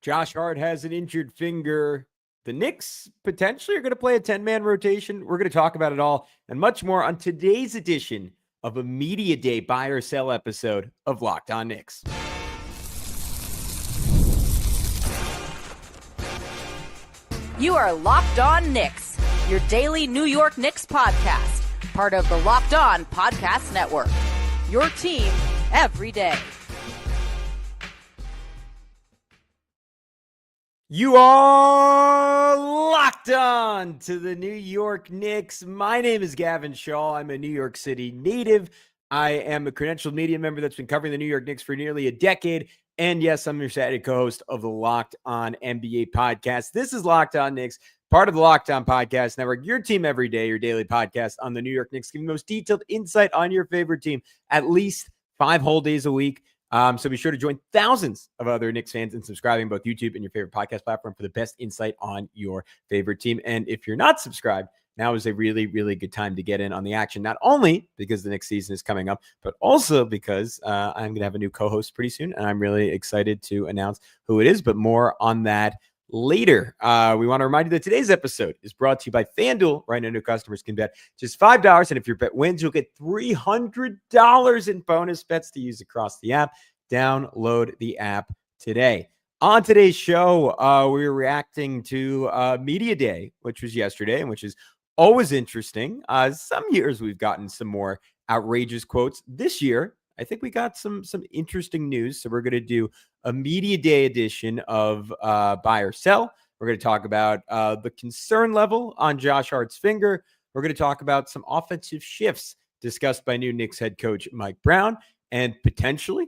Josh Hart has an injured finger. The Knicks potentially are going to play a 10-man rotation. We're going to talk about it all and much more on today's edition of a Media Day buy or sell episode of Locked On Knicks. You are Locked On Knicks, your daily New York Knicks podcast, part of the Locked On Podcast Network. Your team every day. You are locked on to the New York Knicks. My name is Gavin Schall. I'm a New York City native. I am a credentialed media member that's been covering the New York Knicks for nearly a decade. And yes, I'm your Saturday co-host of the Locked On NBA podcast. This is Locked On Knicks, part of the Locked On Podcast Network, your team every day, your daily podcast on the New York Knicks, giving the most detailed insight on your favorite team at least 5 whole days a week. So be sure to join thousands of other Knicks fans in subscribing both YouTube and your favorite podcast platform for the best insight on your favorite team. And if you're not subscribed, now is a really, really good time to get in on the action, not only because the Knicks season is coming up, but also because I'm going to have a new co-host pretty soon, and I'm really excited to announce who it is, but more on that later. We want to remind you that today's episode is brought to you by FanDuel. Right now, new customers can bet just $5, and if your bet wins, you'll get $300 in bonus bets to use across the app. Download the app today. On today's show, we're reacting to Media Day, which was yesterday, and which is always interesting. Some years we've gotten some more outrageous quotes. This year, I think we got some interesting news. So we're going to do a Media Day edition of Buy or Sell. We're going to talk about the concern level on Josh Hart's finger. We're going to talk about some offensive shifts discussed by new Knicks head coach Mike Brown, and potentially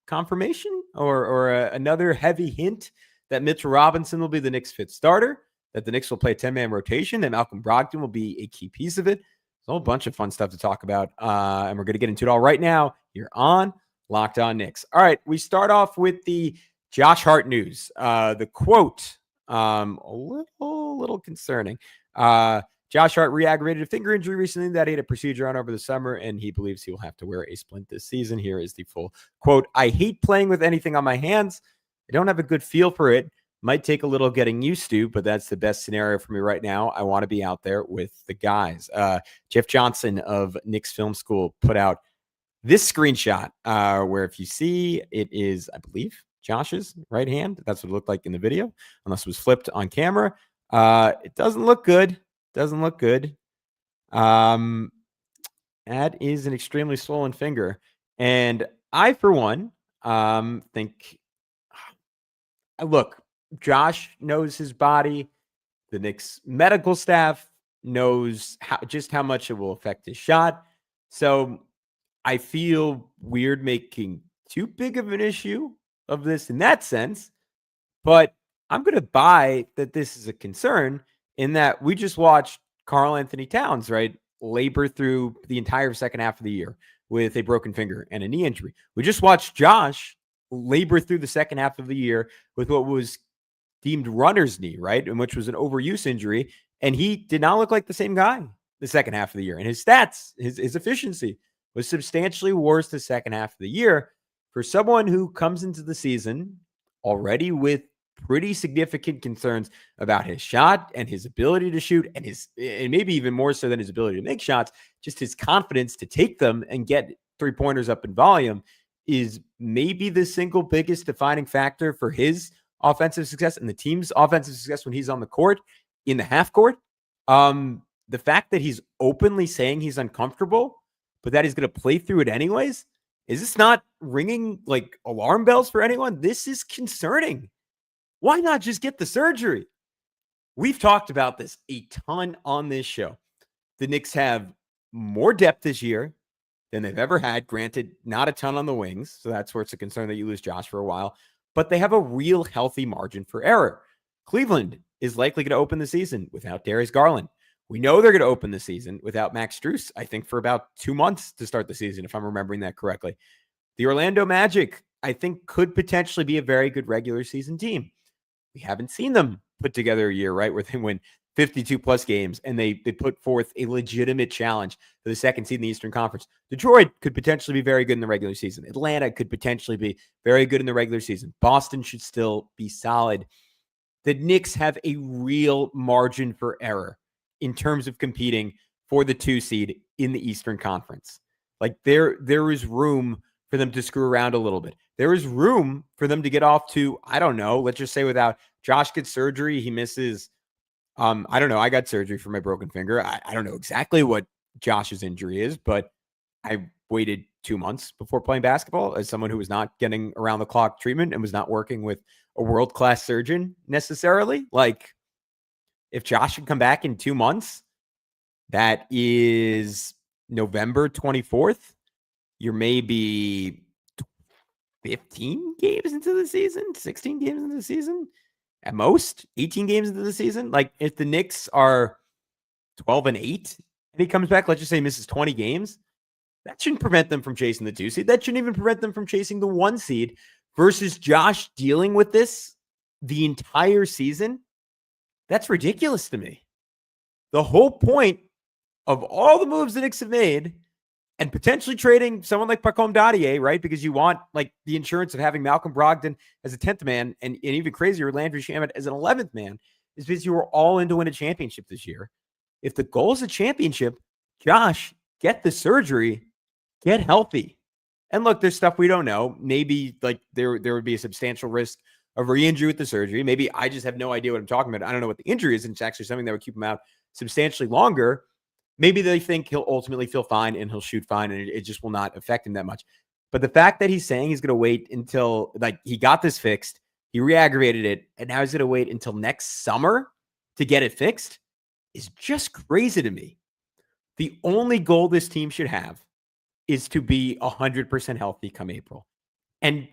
confirmation or another heavy hint that Mitch Robinson will be the Knicks' fifth starter, that the Knicks will play a 10-man rotation, that Malcolm Brogdon will be a key piece of it. There's a whole bunch of fun stuff to talk about, and we're going to get into it all right now. You're on Locked On Knicks. All right, we start off with the Josh Hart news. The quote, a little concerning. Josh Hart re-aggravated a finger injury recently that he had a procedure on over the summer, and he believes he will have to wear a splint this season. Here is the full quote. "I hate playing with anything on my hands. I don't have a good feel for it. Might take a little getting used to, but that's the best scenario for me right now. I want to be out there with the guys." Jeff Johnson of Knicks Film School put out this screenshot where if you see, it is, I believe, Josh's right hand. That's what it looked like in the video, unless it was flipped on camera. It doesn't look good. Doesn't look good. That is an extremely swollen finger. And I, for one, think, look, Josh knows his body. The Knicks medical staff knows how much it will affect his shot. So I feel weird making too big of an issue of this in that sense. But I'm going to buy that this is a concern, in that we just watched Karl Anthony Towns, right, labor through the entire second half of the year with a broken finger and a knee injury. We just watched Josh labor through the second half of the year with what was deemed runner's knee, right, and which was an overuse injury, and he did not look like the same guy the second half of the year. And his stats, his efficiency was substantially worse the second half of the year. For someone who comes into the season already with pretty significant concerns about his shot and his ability to shoot, and maybe even more so than his ability to make shots, just his confidence to take them and get three-pointers up in volume is maybe the single biggest defining factor for his offensive success and the team's offensive success when he's on the court, in the half court. The fact that he's openly saying he's uncomfortable, but that he's going to play through it anyways, is this not ringing like alarm bells for anyone? This is concerning. Why not just get the surgery? We've talked about this a ton on this show. The Knicks have more depth this year than they've ever had. Granted, not a ton on the wings, so that's where it's a concern that you lose Josh for a while. But they have a real healthy margin for error. Cleveland is likely going to open the season without Darius Garland. We know they're going to open the season without Max Strus, I think, for about 2 months to start the season, if I'm remembering that correctly. The Orlando Magic, I think, could potentially be a very good regular season team. We haven't seen them put together a year, right, where they win 52 plus games, and they put forth a legitimate challenge for the second seed in the Eastern Conference. Detroit could potentially be very good in the regular season. Atlanta could potentially be very good in the regular season. Boston should still be solid. The Knicks have a real margin for error in terms of competing for the 2 seed in the Eastern Conference. Like there is room for them to screw around a little bit. There is room for them to get off to, I don't know, let's just say without Josh gets surgery, he misses, I don't know, I got surgery for my broken finger. I don't know exactly what Josh's injury is, but I waited 2 months before playing basketball as someone who was not getting around the clock treatment and was not working with a world-class surgeon necessarily. Like, if Josh should come back in 2 months, that is November 24th. You're maybe 15 games into the season, 16 games into the season, at most 18 games into the season. Like, if the Knicks are 12-8 and he comes back, let's just say he misses 20 games, that shouldn't prevent them from chasing the 2 seed. That shouldn't even prevent them from chasing the 1 seed versus Josh dealing with this the entire season. That's ridiculous to me. The whole point of all the moves the Knicks have made and potentially trading someone like Pacom Dadier, right? Because you want like the insurance of having Malcolm Brogdon as a 10th man and even crazier, Landry Shamet as an 11th man, is because you were all in to win a championship this year. If the goal is a championship, Josh, get the surgery, get healthy. And look, there's stuff we don't know. Maybe like there would be a substantial risk of re-injury with the surgery. Maybe I just have no idea what I'm talking about. I don't know what the injury is, and it's actually something that would keep him out substantially longer. Maybe they think he'll ultimately feel fine and he'll shoot fine and it just will not affect him that much. But the fact that he's saying he's going to wait until, like, he got this fixed, he re-aggravated it, and now he's going to wait until next summer to get it fixed is just crazy to me. The only goal this team should have is to be 100% healthy come April. And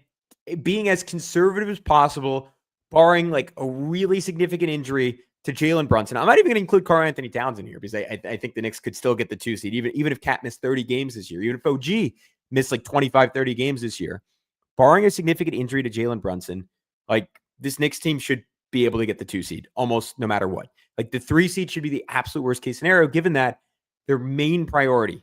being as conservative as possible, barring like a really significant injury to Jalen Brunson. I'm not even going to include Karl-Anthony Towns in here because I think the Knicks could still get the 2 seed, even if Cat missed 30 games this year, even if OG missed like 25, 30 games this year. Barring a significant injury to Jalen Brunson, like this Knicks team should be able to get the 2 seed almost no matter what. Like the 3 seed should be the absolute worst case scenario, given that their main priority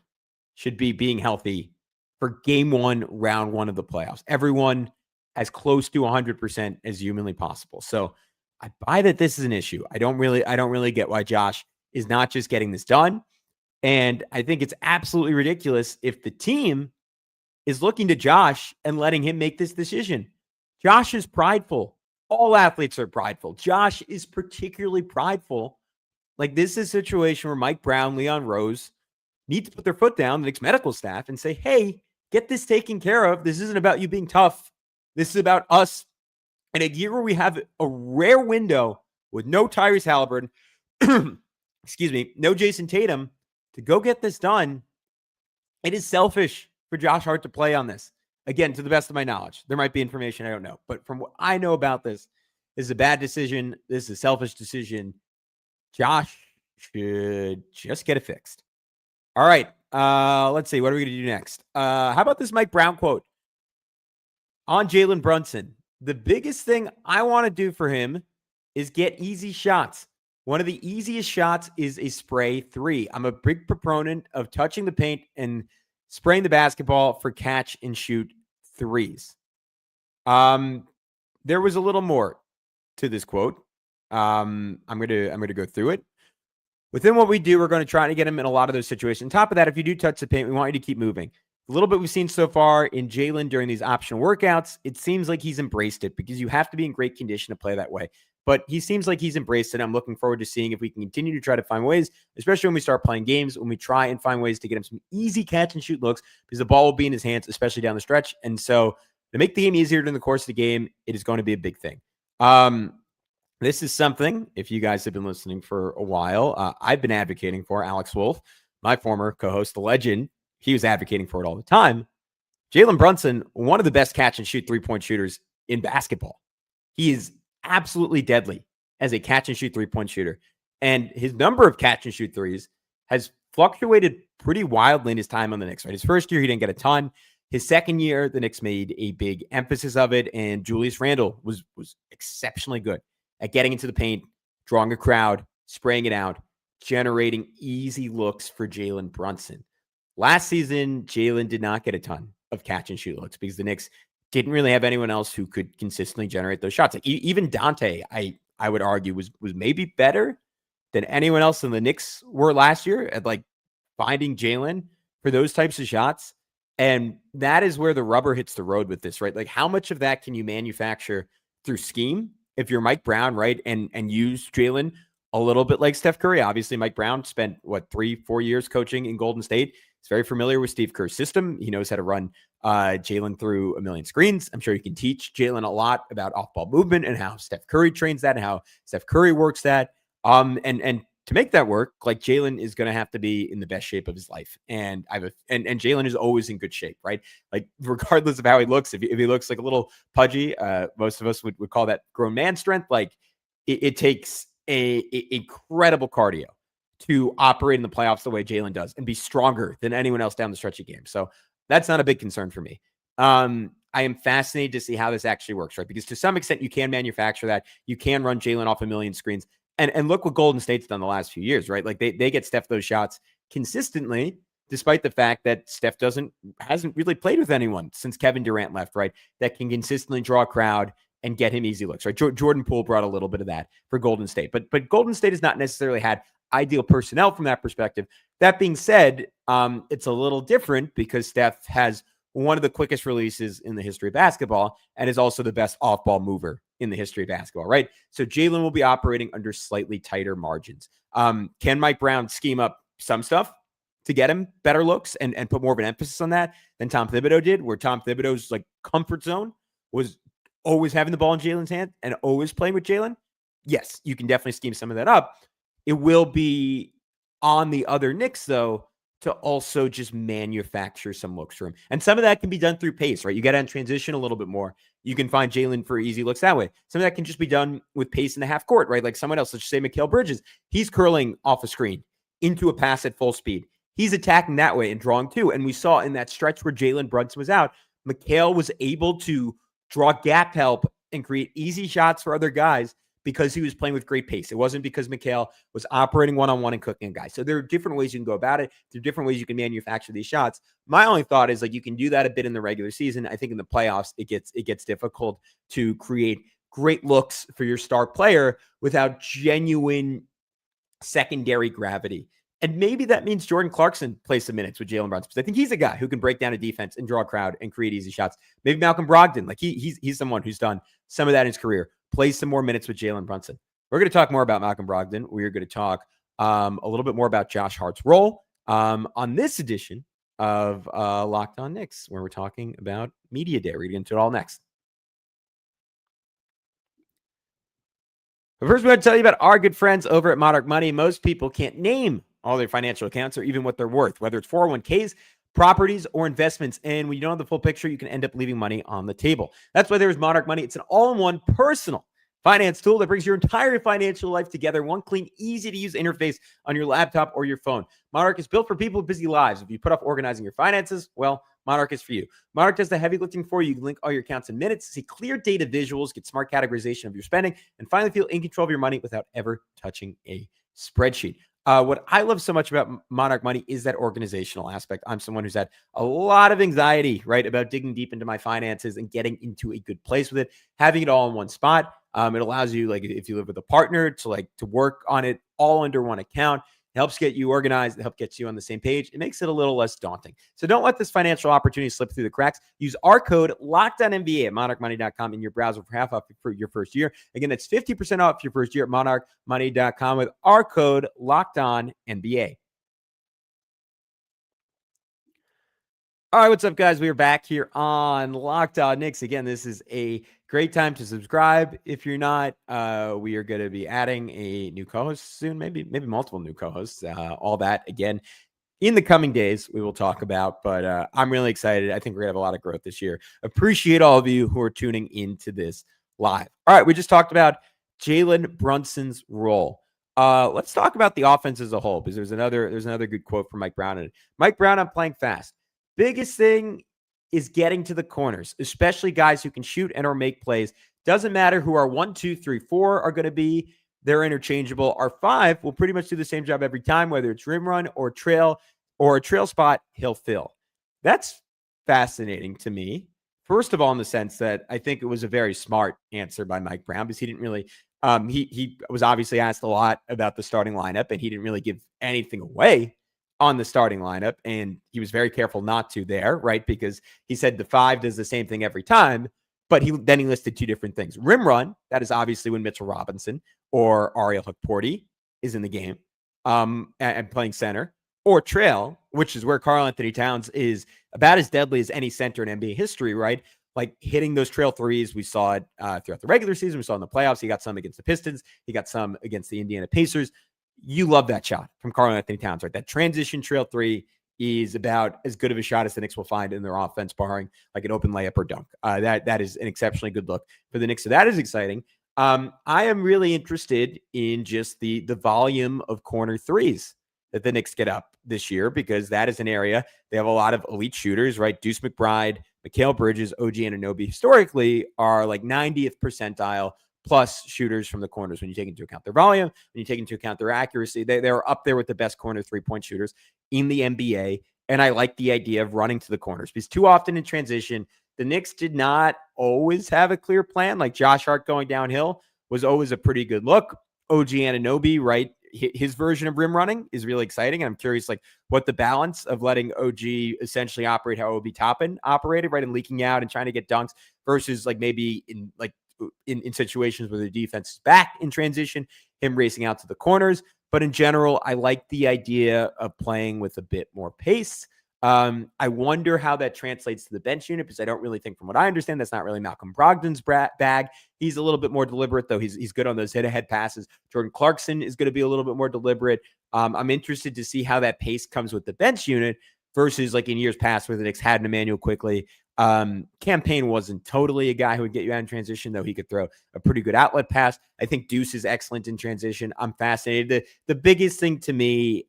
should be being healthy for game 1, round 1 of the playoffs. Everyone as close to 100% as humanly possible. So I buy that this is an issue. I don't really get why Josh is not just getting this done. And I think it's absolutely ridiculous if the team is looking to Josh and letting him make this decision. Josh is prideful. All athletes are prideful. Josh is particularly prideful. Like, this is a situation where Mike Brown, Leon Rose need to put their foot down, the Knicks medical staff, and say, hey, get this taken care of. This isn't about you being tough. This is about us. In a year where we have a rare window with no Tyrese Halliburton, no Jason Tatum, to go get this done, it is selfish for Josh Hart to play on this. Again, to the best of my knowledge. There might be information I don't know. But from what I know about this is a bad decision. This is a selfish decision. Josh should just get it fixed. All right. Let's see. What are we going to do next? How about this Mike Brown quote on Jalen Brunson? The biggest thing I want to do for him is get easy shots. One of the easiest shots is a spray 3. I'm a big proponent of touching the paint and spraying the basketball for catch and shoot 3s. There was a little more to this quote. I'm gonna go through it. Within what we do, we're going to try to get him in a lot of those situations. On top of that, if you do touch the paint, we want you to keep moving. A little bit we've seen so far in Jalen during these optional workouts, it seems like he's embraced it because you have to be in great condition to play that way. But he seems like he's embraced it. I'm looking forward to seeing if we can continue to try to find ways, especially when we start playing games, when we try and find ways to get him some easy catch and shoot looks because the ball will be in his hands, especially down the stretch. And so to make the game easier during the course of the game, it is going to be a big thing. This is something, if you guys have been listening for a while, I've been advocating for. Alex Wolf, my former co-host, the legend, he was advocating for it all the time. Jalen Brunson, one of the best catch and shoot 3-point shooters in basketball. He is absolutely deadly as a catch and shoot 3-point shooter. And his number of catch and shoot 3s has fluctuated pretty wildly in his time on the Knicks, right? His first year, he didn't get a ton. His second year, the Knicks made a big emphasis of it. And Julius Randle was exceptionally good at getting into the paint, drawing a crowd, spraying it out, generating easy looks for Jalen Brunson. Last season, Jalen did not get a ton of catch and shoot looks because the Knicks didn't really have anyone else who could consistently generate those shots. Like even Dante, I would argue was maybe better than anyone else in the Knicks were last year at like finding Jalen for those types of shots. And that is where the rubber hits the road with this, right? Like how much of that can you manufacture through scheme if you're Mike Brown, right? And use Jalen a little bit like Steph Curry. Obviously, Mike Brown spent 3-4 years coaching in Golden State. He's very familiar with Steve Kerr's system. He knows how to run Jalen through a million screens. I'm sure you can teach Jalen a lot about off-ball movement and how Steph Curry trains that and how Steph Curry works that. And to make that work, like Jalen is going to have to be in the best shape of his life. And and Jalen is always in good shape, right? Like regardless of how he looks, if he looks like a little pudgy, most of us would call that grown man strength. Like it takes a incredible cardio to operate in the playoffs the way Jalen does and be stronger than anyone else down the stretch of games. So that's not a big concern for me. I am fascinated to see how this actually works, right? Because to some extent, you can manufacture that. You can run Jalen off a million screens. And look what Golden State's done the last few years, right? Like they get Steph those shots consistently, despite the fact that Steph hasn't really played with anyone since Kevin Durant left, right? That can consistently draw a crowd and get him easy looks, right? Jordan Poole brought a little bit of that for Golden State, but Golden State has not necessarily had ideal personnel from that perspective. That being said, it's a little different because Steph has one of the quickest releases in the history of basketball and is also the best off-ball mover in the history of basketball, right? So Jalen will be operating under slightly tighter margins. Can Mike Brown scheme up some stuff to get him better looks and put more of an emphasis on that than Tom Thibodeau did, where Tom Thibodeau's like comfort zone was always having the ball in Jalen's hand and always playing with Jalen? Yes, you can definitely scheme some of that up. It will be on the other Knicks, though, to also just manufacture some looks for him. And some of that can be done through pace, right? You get on transition a little bit more. You can find Jalen for easy looks that way. Some of that can just be done with pace in the half court, right? Like someone else, let's just say Mikal Bridges. He's curling off a screen into a pass at full speed. He's attacking that way and drawing too. And we saw in that stretch where Jalen Brunson was out, Mikal was able to draw gap help and create easy shots for other guys because he was playing with great pace. It wasn't because Mikal was operating one-on-one and cooking a guy. So there are different ways you can go about it. There are different ways you can manufacture these shots. My only thought is like you can do that a bit in the regular season. I think in the playoffs, it gets difficult to create great looks for your star player without genuine secondary gravity. And maybe that means Jordan Clarkson plays some minutes with Jalen Brunson, because I think he's a guy who can break down a defense and draw a crowd and create easy shots. Maybe Malcolm Brogdon, like he's someone who's done some of that in his career. Plays some more minutes with Jalen Brunson. We're going to talk more about Malcolm Brogdon. We're going to talk a little bit more about Josh Hart's role on this edition of Locked On Knicks, where we're talking about Media Day. We're going to get into it all next. But first, we want to tell you about our good friends over at Monarch Money. Most people can't name all their financial accounts or even what they're worth, whether it's 401ks, properties, or investments. And when you don't have the full picture, you can end up leaving money on the table. That's why there's Monarch Money. It's an all-in-one personal finance tool that brings your entire financial life together in one clean, easy-to-use interface on your laptop or your phone. Monarch is built for people with busy lives. If you put off organizing your finances, well, Monarch is for you. Monarch does the heavy lifting for you. You can link all your accounts in minutes, see clear data visuals, get smart categorization of your spending, and finally feel in control of your money without ever touching a spreadsheet. What I love so much about Monarch Money is that organizational aspect. I'm someone who's had a lot of anxiety, right, about digging deep into my finances and getting into a good place with it. Having it all in one spot, it allows you, like, if you live with a partner, to work on it all under one account. It helps get you organized. It helps get you on the same page. It makes it a little less daunting. So don't let this financial opportunity slip through the cracks. Use our code LOCKEDONNBA at monarchmoney.com in your browser for half off for your first year. Again, that's 50% off your first year at monarchmoney.com with our code LOCKEDONNBA. All right, what's up, guys? We are back here on Locked On Knicks. Again, this is a great time to subscribe. If you're not, we are going to be adding a new co-host soon, maybe multiple new co-hosts. All that, again, in the coming days, we will talk about. But I'm really excited. I think we're going to have a lot of growth this year. Appreciate all of you who are tuning into this live. All right, we just talked about Jalen Brunson's role. Let's talk about the offense as a whole, because there's another good quote from Mike Brown. Mike Brown, I'm playing fast. Biggest thing is getting to the corners, especially guys who can shoot and or make plays. Doesn't matter who our 1, 2, 3, 4 are going to be. They're interchangeable. Our 5 will pretty much do the same job every time, whether it's rim run or a trail spot, he'll fill. That's fascinating to me. First of all, in the sense that I think it was a very smart answer by Mike Brown, because he didn't really he was obviously asked a lot about the starting lineup, and he didn't really give anything away on the starting lineup. And he was very careful not to there, right? Because he said the 5 does the same thing every time. But he listed 2 different things. Rim run, that is obviously when Mitchell Robinson or Ariel Hukporti is in the game and playing center, or trail, which is where Karl-Anthony Towns is about as deadly as any center in NBA history, right? Like hitting those trail threes. We saw it throughout the regular season. We saw it in the playoffs. He got some against the Pistons. He got some against the Indiana Pacers. You love that shot from Karl-Anthony Towns, right? That transition trail 3 is about as good of a shot as the Knicks will find in their offense, barring like an open layup or dunk. That is an exceptionally good look for the Knicks. So that is exciting. I am really interested in just the volume of corner threes that the Knicks get up this year, because that is an area they have a lot of elite shooters, right? Deuce McBride, Mikal Bridges, OG Anunoby historically are like 90th percentile plus shooters from the corners when you take into account their volume, when you take into account their accuracy. They're up there with the best corner 3-point shooters in the NBA. And I like the idea of running to the corners, because too often in transition, the Knicks did not always have a clear plan. Like Josh Hart going downhill was always a pretty good look. OG Anunoby, right? His version of rim running is really exciting. And I'm curious, like, what the balance of letting OG essentially operate how Obi Toppin operated, right? And leaking out and trying to get dunks versus like maybe in situations where the defense is back in transition, him racing out to the corners. But in general, I like the idea of playing with a bit more pace. I wonder how that translates to the bench unit, because I don't really think, from what I understand, that's not really Malcolm Brogdon's bag. He's a little bit more deliberate, though. He's good on those hit-ahead passes. Jordan Clarkson is going to be a little bit more deliberate. I'm interested to see how that pace comes with the bench unit versus like in years past where the Knicks had an Emmanuel Quickley. Campaign wasn't totally a guy who would get you out in transition, though he could throw a pretty good outlet pass. I think Deuce is excellent in transition. I'm fascinated. The biggest thing to me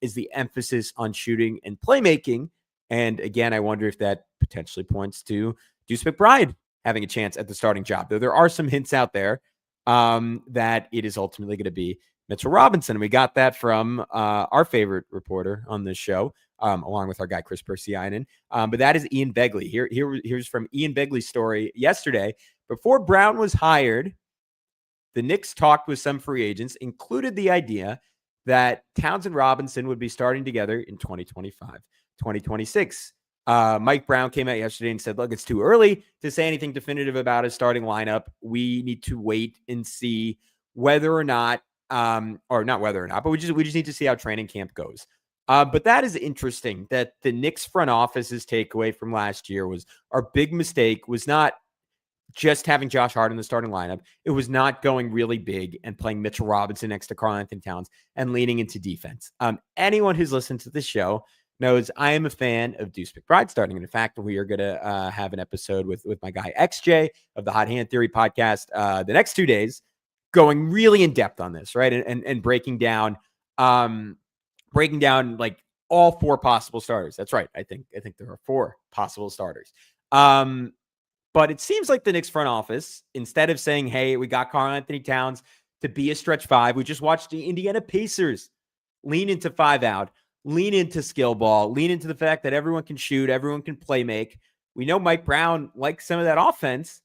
is the emphasis on shooting and playmaking. And again, I wonder if that potentially points to Deuce McBride having a chance at the starting job, though there are some hints out there that it is ultimately going to be Mitchell Robinson. And we got that from our favorite reporter on this show, along with our guy, Chris Persianen. But that is Ian Begley. Here's from Ian Begley's story yesterday. Before Brown was hired, the Knicks talked with some free agents, included the idea that Towns and Robinson would be starting together in 2025, 2026. Mike Brown came out yesterday and said, look, it's too early to say anything definitive about his starting lineup. We need to wait and see whether or not, or not whether or not, but we just need to see how training camp goes. But that is interesting, that the Knicks front office's takeaway from last year was our big mistake was not just having Josh Hart in the starting lineup. It was not going really big and playing Mitchell Robinson next to Karl-Anthony Towns and leaning into defense. Anyone who's listened to this show knows I am a fan of Deuce McBride starting. And in fact, we are going to have an episode with my guy XJ of the Hot Hand Theory podcast the next 2 days, going really in depth on this, right? And breaking down like all 4 possible starters. That's right. I think there are 4 possible starters. But it seems like the Knicks front office, instead of saying, hey, we got Karl-Anthony Towns to be a stretch 5, we just watched the Indiana Pacers lean into 5 out, lean into skill ball, lean into the fact that everyone can shoot, everyone can play make. We know Mike Brown likes some of that offense.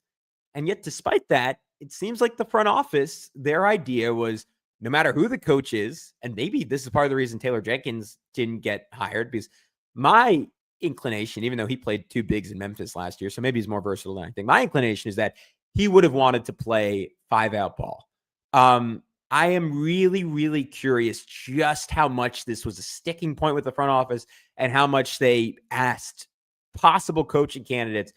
And yet, despite that, it seems like the front office, their idea was, no matter who the coach is, and maybe this is part of the reason Taylor Jenkins didn't get hired, because my inclination, even though he played 2 bigs in Memphis last year, so maybe he's more versatile than I think, my inclination is that he would have wanted to play 5-out ball. I am really, really curious just how much this was a sticking point with the front office and how much they asked possible coaching candidates,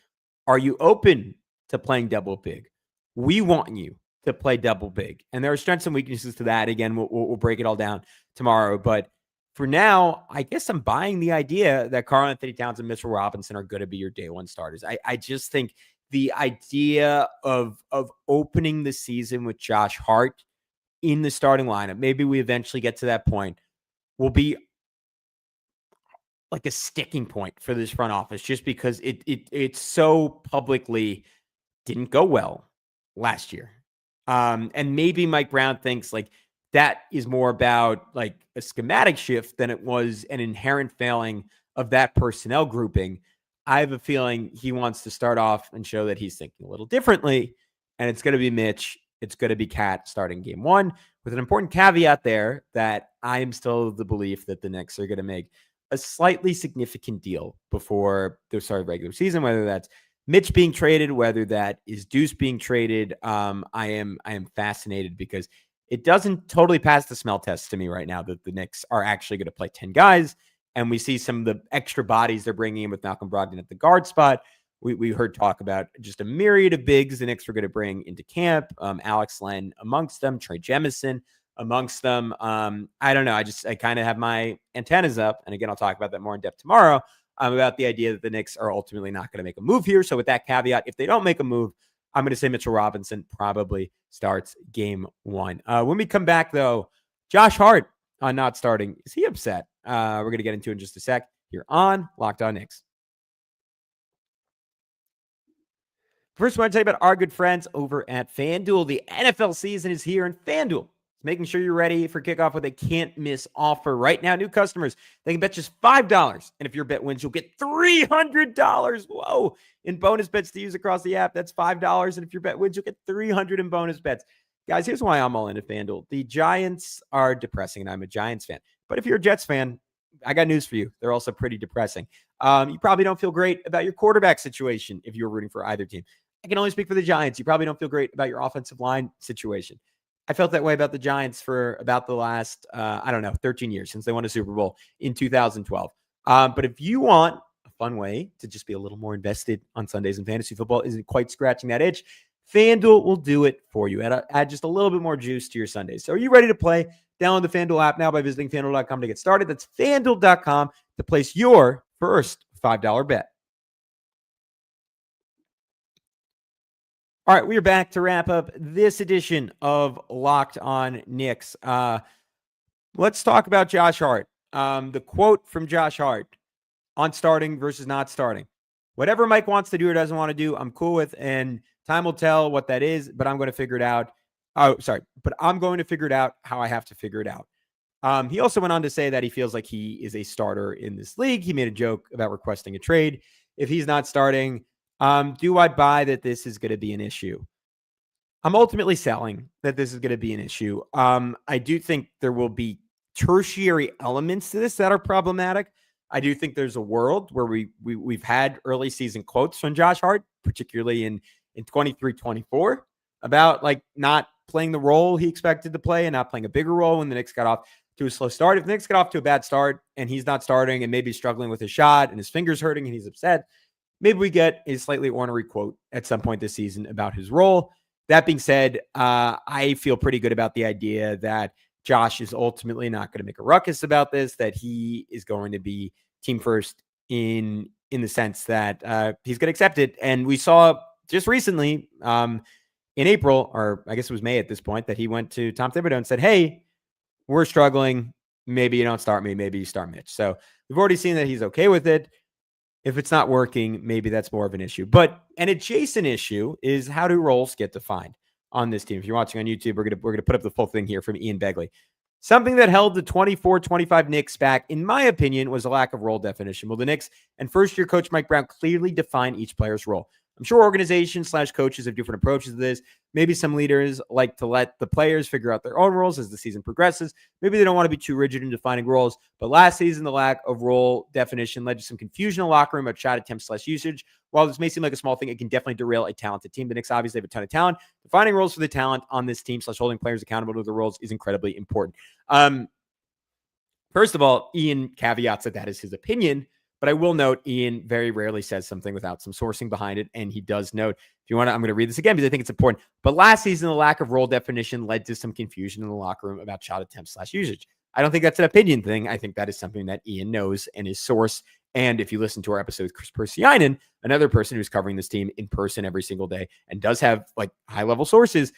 are you open to playing double big? We want you to play double big. And there are strengths and weaknesses to that. Again, we'll break it all down tomorrow. But for now, I guess I'm buying the idea that Karl-Anthony Towns and Mitchell Robinson are going to be your day 1 starters. I just think the idea of opening the season with Josh Hart in the starting lineup, maybe we eventually get to that point, will be like a sticking point for this front office, just because it so publicly didn't go well last year. And maybe Mike Brown thinks like that is more about like a schematic shift than it was an inherent failing of that personnel grouping. I have a feeling he wants to start off and show that he's thinking a little differently. And it's going to be Mitch. It's going to be Cat starting game one, with an important caveat there that I am still of the belief that the Knicks are going to make a slightly significant deal before the start of the regular season, whether that's Mitch being traded, whether that is Deuce being traded. I am fascinated because it doesn't totally pass the smell test to me right now that the Knicks are actually going to play 10 guys. And we see some of the extra bodies they're bringing in with Malcolm Brogdon at the guard spot. We heard talk about just a myriad of bigs the Knicks were going to bring into camp. Alex Len amongst them, Trey Jemison amongst them. I don't know. I kind of have my antennas up. And again, I'll talk about that more in depth tomorrow. About the idea that the Knicks are ultimately not going to make a move here. So with that caveat, if they don't make a move, I'm going to say Mitchell Robinson probably starts game one. When we come back, though, Josh Hart on not starting. Is he upset? We're going to get into it in just a sec here on Locked On Knicks. First, I want to tell you about our good friends over at FanDuel. The NFL season is here, and FanDuel is making sure you're ready for kickoff with a can't-miss offer. Right now, new customers, they can bet just $5, and if your bet wins, you'll get $300. Whoa! In bonus bets to use across the app, that's $5, and if your bet wins, you'll get $300 in bonus bets. Guys, here's why I'm all into FanDuel. The Giants are depressing, and I'm a Giants fan. But if you're a Jets fan, I got news for you. They're also pretty depressing. You probably don't feel great about your quarterback situation if you're rooting for either team. I can only speak for the Giants. You probably don't feel great about your offensive line situation. I felt that way about the Giants for about the last, 13 years since they won a Super Bowl in 2012. But if you want a fun way to just be a little more invested on Sundays in fantasy football, isn't quite scratching that itch, FanDuel will do it for you. Add just a little bit more juice to your Sundays. So are you ready to play? Download the FanDuel app now by visiting FanDuel.com to get started. That's FanDuel.com to place your first $5 bet. All right, we are back to wrap up this edition of Locked On Knicks. Let's talk about Josh Hart. The quote from Josh Hart on starting versus not starting. Whatever Mike wants to do or doesn't want to do, I'm cool with, and time will tell what that is, but I'm going to figure it out. But I'm going to figure it out how I have to figure it out. He also went on to say that he feels like he is a starter in this league. He made a joke about requesting a trade if he's not starting. Do I buy that this is going to be an issue? I'm ultimately selling that this is going to be an issue. I do think there will be tertiary elements to this that are problematic. I do think there's a world where we've had early season quotes from Josh Hart, particularly in 23-24, about like not playing the role he expected to play and not playing a bigger role when the Knicks got off to a slow start. If the Knicks got off to a bad start and he's not starting and maybe struggling with his shot and his fingers hurting and he's upset, maybe we get a slightly ornery quote at some point this season about his role. That being said, I feel pretty good about the idea that Josh is ultimately not going to make a ruckus about this, that he is going to be team first in the sense that he's going to accept it. And we saw just recently in April, or I guess it was May at this point, that he went to Tom Thibodeau and said, hey, we're struggling. Maybe you don't start me. Maybe you start Mitch. So we've already seen that he's okay with it. If it's not working, maybe that's more of an issue. But an adjacent issue is how do roles get defined on this team? If you're watching on YouTube, we're gonna put up the full thing here from Ian Begley. Something that held the 24-25 Knicks back, in my opinion, was a lack of role definition. Well, the Knicks and first-year coach Mike Brown clearly define each player's role. I'm sure organizations/coaches have different approaches to this. Maybe some leaders like to let the players figure out their own roles as the season progresses. Maybe they don't want to be too rigid in defining roles. But last season, the lack of role definition led to some confusion in the locker room about shot attempts/usage. While this may seem like a small thing, it can definitely derail a talented team. The Knicks obviously have a ton of talent. Defining roles for the talent on this team/holding players accountable to their roles is incredibly important. First of all, Ian caveats that is his opinion. But I will note, Ian very rarely says something without some sourcing behind it. And he does note, if you want to, I'm going to read this again because I think it's important. But last season, the lack of role definition led to some confusion in the locker room about shot attempts/usage. I don't think that's an opinion thing. I think that is something that Ian knows and is source. And if you listen to our episode with Chris Persianen, another person who's covering this team in person every single day and does have like high-level sources,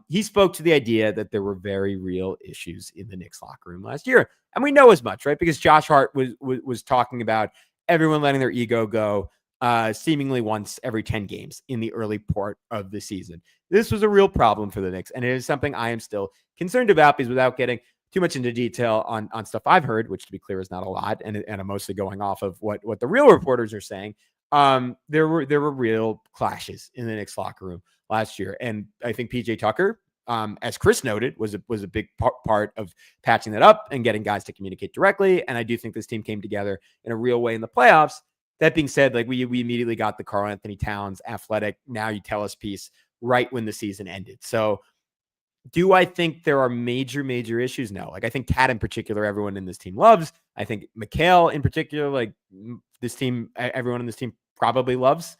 he spoke to the idea that there were very real issues in the Knicks locker room last year. And we know as much, right? Because Josh Hart was talking about everyone letting their ego go, seemingly once every 10 games in the early part of the season. This was a real problem for the Knicks, and it is something I am still concerned about, because without getting too much into detail on stuff I've heard, which to be clear is not a lot, and I'm mostly going off of what the real reporters are saying. There were real clashes in the Knicks locker room last year, and I think PJ Tucker, as Chris noted, was a big part of patching that up and getting guys to communicate directly. And I do think this team came together in a real way in the playoffs. That being said, like we immediately got the Karl Anthony Towns athletic, now you tell us piece right when the season ended. So do I think there are major issues? No. Like I think Cat in particular, everyone in this team loves. I think Mikal in particular, like this team, everyone in this team probably loves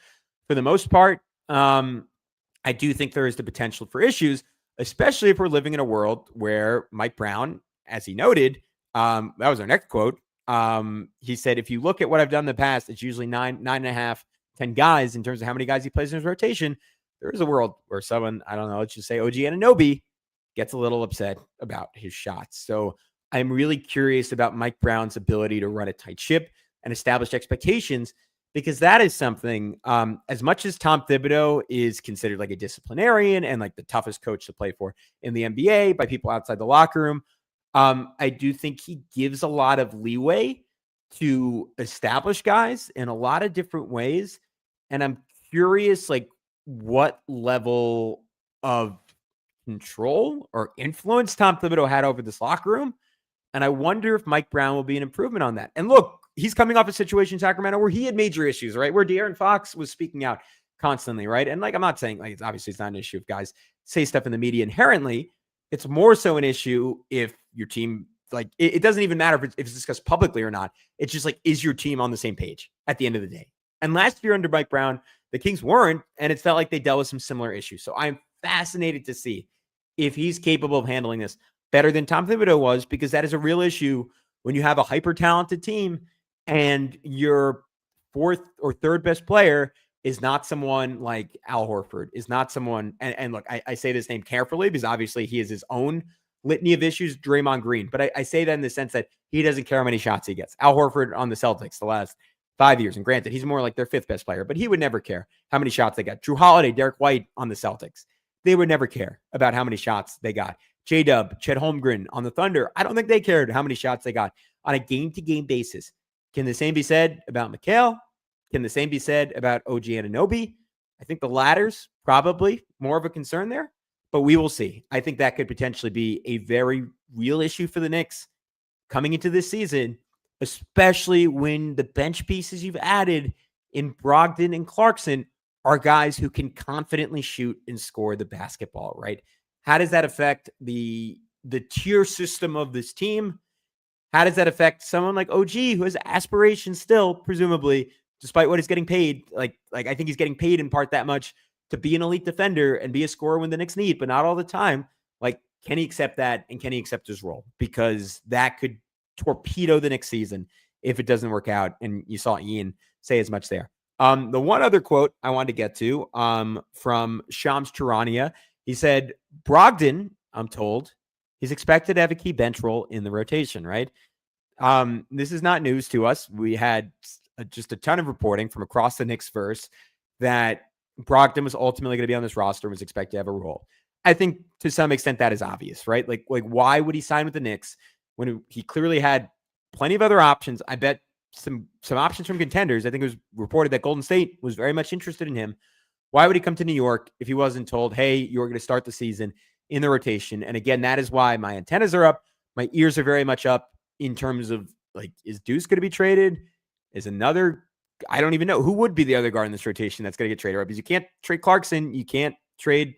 for the most part. I do think there is the potential for issues, especially if we're living in a world where Mike Brown, as he noted, that was our next quote. He said, if you look at what I've done in the past, it's usually 9.5, 10 guys in terms of how many guys he plays in his rotation. There is a world where someone, I don't know, let's just say OG Anunoby gets a little upset about his shots. So I'm really curious about Mike Brown's ability to run a tight ship and establish expectations, because that is something, as much as Tom Thibodeau is considered like a disciplinarian and like the toughest coach to play for in the NBA by people outside the locker room, I do think he gives a lot of leeway to establish guys in a lot of different ways. And I'm curious, like, what level of control or influence Tom Thibodeau had over this locker room. And I wonder if Mike Brown will be an improvement on that. And look, he's coming off a situation in Sacramento where he had major issues, right? Where De'Aaron Fox was speaking out constantly, right? And like, I'm not saying like, it's obviously it's not an issue if guys say stuff in the media inherently. It's more so an issue if your team, like, it doesn't even matter if it's discussed publicly or not. It's just like, is your team on the same page at the end of the day? And last year under Mike Brown, the Kings weren't, and it felt like they dealt with some similar issues. So I'm fascinated to see if he's capable of handling this better than Tom Thibodeau was, because that is a real issue when you have a hyper-talented team and your fourth or third best player is not someone like Al Horford, is not someone, and look, I say this name carefully because obviously he has his own litany of issues, Draymond Green, but I say that in the sense that he doesn't care how many shots he gets. Al Horford on the Celtics the last 5 years, and granted, he's more like their fifth best player, but he would never care how many shots they got. Drew Holiday, Derek White on the Celtics, they would never care about how many shots they got. J-Dub, Chet Holmgren on the Thunder, I don't think they cared how many shots they got on a game-to-game basis. Can the same be said about Mikal? Can the same be said about OG Anunoby? I think the latter's probably more of a concern there, but we will see. I think that could potentially be a very real issue for the Knicks coming into this season, especially when the bench pieces you've added in Brogdon and Clarkson are guys who can confidently shoot and score the basketball, right? How does that affect the tier system of this team? How does that affect someone like OG, who has aspirations still, presumably, despite what he's getting paid? Like I think he's getting paid in part that much to be an elite defender and be a scorer when the Knicks need, but not all the time. Like, can he accept that, and can he accept his role? Because that could torpedo the next season if it doesn't work out. And you saw Ian say as much there. The one other quote I wanted to get to from Shams Charania, he said, Brogdon, I'm told, he's expected to have a key bench role in the rotation, right? This is not news to us. We had just a ton of reporting from across the Knicks verse that Brogdon was ultimately going to be on this roster and was expected to have a role. I think to some extent that is obvious, right? Like why would he sign with the Knicks when he clearly had plenty of other options? I bet some options from contenders. I think it was reported that Golden State was very much interested in him. Why would he come to New York if he wasn't told, hey, you're going to start the season in the rotation? And again, that is why my antennas are up. My ears are very much up in terms of, like, is Deuce going to be traded? Is another, I don't even know who would be the other guard in this rotation that's going to get traded, right? Because you can't trade Clarkson. You can't trade,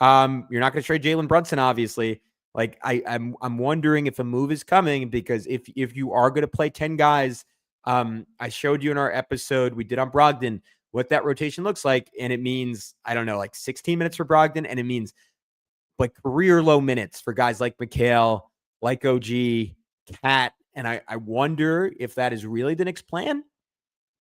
you're not going to trade Jalen Brunson, obviously. Like, I'm wondering if a move is coming, because if you are going to play 10 guys, I showed you in our episode we did on Brogdon what that rotation looks like. And it means, I don't know, like 16 minutes for Brogdon. And it means like career low minutes for guys like Mikal, like OG, Cat. And I wonder if that is really the Knicks plan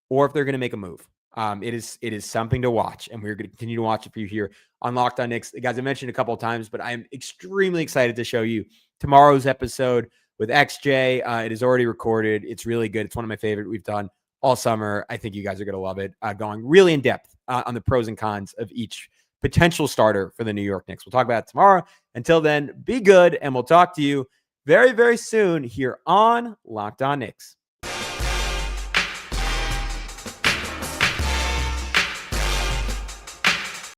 or if they're going to make a move. It is something to watch, and we're going to continue to watch it for you here on Locked On Knicks. Guys, I mentioned a couple of times, but I'm extremely excited to show you tomorrow's episode with XJ. It is already recorded. It's really good. It's one of my favorite we've done all summer. I think you guys are going to love it. Going really in depth on the pros and cons of each potential starter for the New York Knicks. We'll talk about it tomorrow. Until then, be good, and we'll talk to you very, very soon here on Locked On Knicks.